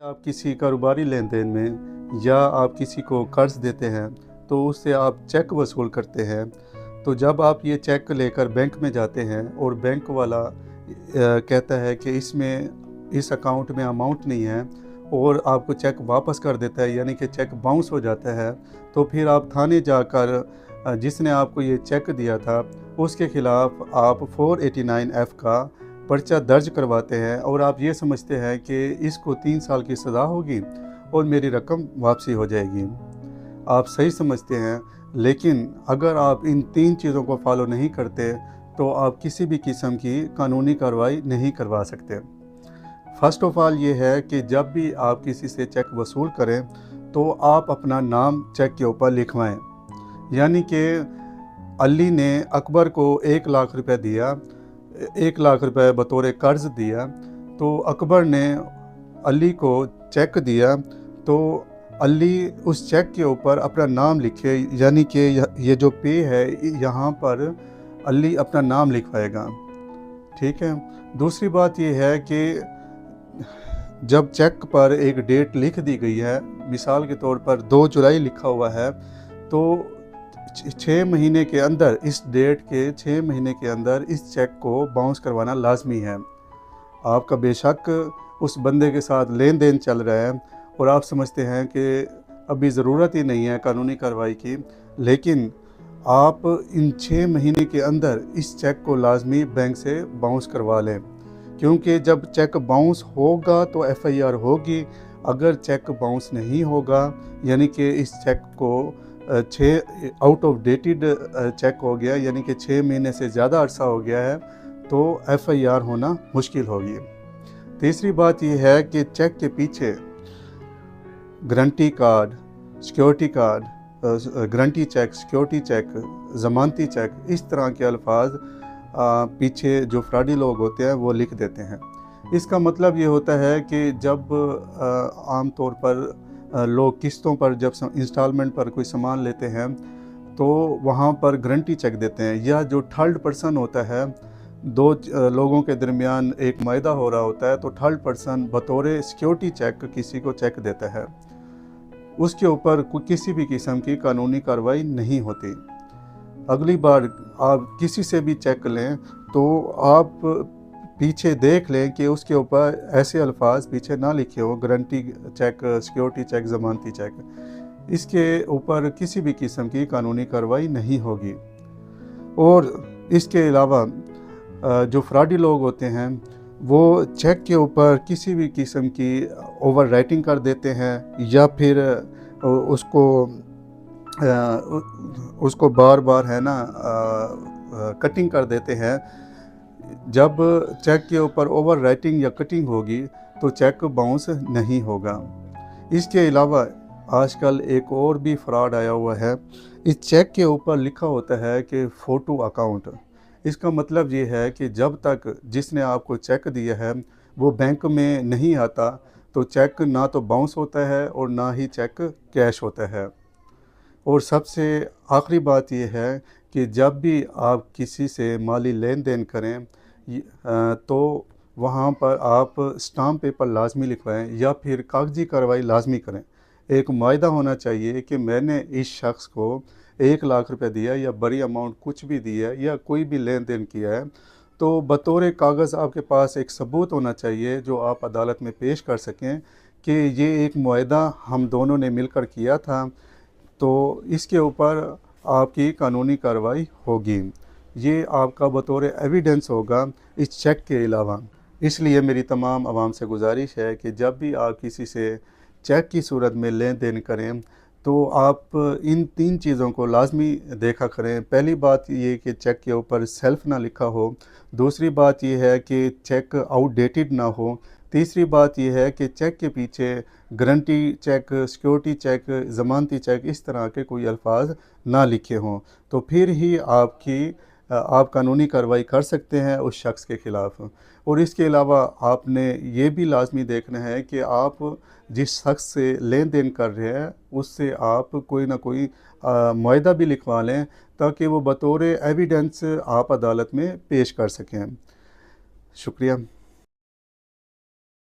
आप किसी कारोबारी लेन देन में या आप किसी को कर्ज देते हैं तो उससे आप चेक वसूल करते हैं। तो जब आप ये चेक लेकर बैंक में जाते हैं और बैंक वाला कहता है कि इसमें इस अकाउंट में अमाउंट नहीं है और आपको चेक वापस कर देता है, यानी कि चेक बाउंस हो जाता है, तो फिर आप थाने जाकर जिसने आपको ये चेक दिया था उसके ख़िलाफ़ आप 489F का पर्चा दर्ज करवाते हैं और आप ये समझते हैं कि इसको 3 साल की सज़ा होगी और मेरी रकम वापसी हो जाएगी। आप सही समझते हैं, लेकिन अगर आप इन 3 चीज़ों को फॉलो नहीं करते तो आप किसी भी किस्म की कानूनी कार्रवाई नहीं करवा सकते। फ़र्स्ट ऑफ़ ऑल ये है कि जब भी आप किसी से चेक वसूल करें तो आप अपना नाम चेक के ऊपर लिखवाएं। यानी कि अली ने अकबर को 1 लाख रुपए दिया, 1 लाख रुपए बतौर कर्ज़ दिया, तो अकबर ने अली को चेक दिया, तो अली उस चेक के ऊपर अपना नाम लिखे, यानी कि ये जो पे है यहाँ पर अली अपना नाम लिखवाएगा। ठीक है। दूसरी बात ये है कि जब चेक पर एक डेट लिख दी गई है, मिसाल के तौर पर 2 जुलाई लिखा हुआ है, तो 6 महीने के अंदर, इस डेट के 6 महीने के अंदर इस चेक को बाउंस करवाना लाजमी है। आपका बेशक उस बंदे के साथ लेन देन चल रहा है और आप समझते हैं कि अभी ज़रूरत ही नहीं है कानूनी कार्रवाई की, लेकिन आप इन 6 महीने के अंदर इस चेक को लाजमी बैंक से बाउंस करवा लें, क्योंकि जब चेक बाउंस होगा तो FIR होगी। अगर चेक बाउंस नहीं होगा, यानी कि इस चेक को 6 आउट ऑफ डेटेड चेक हो गया, यानी कि 6 महीने से ज़्यादा अरसा हो गया है, तो FIR होना मुश्किल होगी। तीसरी बात यह है कि चेक के पीछे guarantee card, security card, guarantee cheque, security cheque, ज़मानती चेक, इस तरह के अल्फाज पीछे जो फ्रॉडी लोग होते हैं वो लिख देते हैं। इसका मतलब ये होता है कि जब आम तौर पर लोग किस्तों पर जब इंस्टॉलमेंट पर कोई सामान लेते हैं तो वहाँ पर गारंटी चेक देते हैं, या जो थर्ड पर्सन होता है, 2 लोगों के दरमियान एक मायदा हो रहा होता है, तो थर्ड पर्सन बतौर सिक्योरिटी चेक किसी को चेक देता है, उसके ऊपर किसी भी किस्म की कानूनी कार्रवाई नहीं होती। अगली बार आप किसी से भी चेक लें तो आप पीछे देख लें कि उसके ऊपर ऐसे अल्फाज पीछे ना लिखे हो, गारंटी चेक, सिक्योरिटी चेक, ज़मानती चेक, इसके ऊपर किसी भी किस्म की कानूनी कार्रवाई नहीं होगी। और इसके अलावा जो फ्रॉडी लोग होते हैं वो चेक के ऊपर किसी भी किस्म की ओवर राइटिंग कर देते हैं, या फिर उसको बार बार है ना कटिंग कर देते हैं। जब चेक के ऊपर ओवर राइटिंग या कटिंग होगी तो चेक बाउंस नहीं होगा। इसके अलावा आजकल एक और भी फ्रॉड आया हुआ है। इस चेक के ऊपर लिखा होता है कि फ़ोटो अकाउंट। इसका मतलब ये है कि जब तक जिसने आपको चेक दिया है वो बैंक में नहीं आता तो चेक ना तो बाउंस होता है और ना ही चेक कैश होता है। और सबसे आखिरी बात यह है कि जब भी आप किसी से माली लेन देन करें तो वहाँ पर आप स्टाम्प पेपर लाजमी लिखवाएं या फिर कागजी कार्रवाई लाजमी करें। एक मायदा होना चाहिए कि मैंने इस शख्स को 1 लाख रुपए दिया या बड़ी अमाउंट कुछ भी दिया या कोई भी लेन देन किया है, तो बतौर कागज़ आपके पास एक सबूत होना चाहिए जो आप अदालत में पेश कर सकें कि ये एक मुआहदा हम दोनों ने मिलकर किया था, तो इसके ऊपर आपकी कानूनी कार्रवाई होगी। ये आपका बतौर एविडेंस होगा इस चेक के अलावा। इसलिए मेरी तमाम आवाम से गुजारिश है कि जब भी आप किसी से चेक की सूरत में लेन देन करें तो आप इन 3 चीज़ों को लाजमी देखा करें। पहली बात ये कि चेक के ऊपर सेल्फ ना लिखा हो, दूसरी बात ये है कि चेक आउटडेटेड ना हो, तीसरी बात यह है कि चेक के पीछे गारंटी चेक, सिक्योरिटी चेक, ज़मानती चेक, इस तरह के कोई अल्फाज ना लिखे हों, तो फिर ही आप कानूनी कार्रवाई कर सकते हैं उस शख्स के ख़िलाफ़। और इसके अलावा आपने ये भी लाजमी देखना है कि आप जिस शख्स से लेन देन कर रहे हैं उससे आप कोई ना कोई मुआहदा भी लिखवा लें ताकि वो बतौर एविडेंस आप अदालत में पेश कर सकें। शुक्रिया।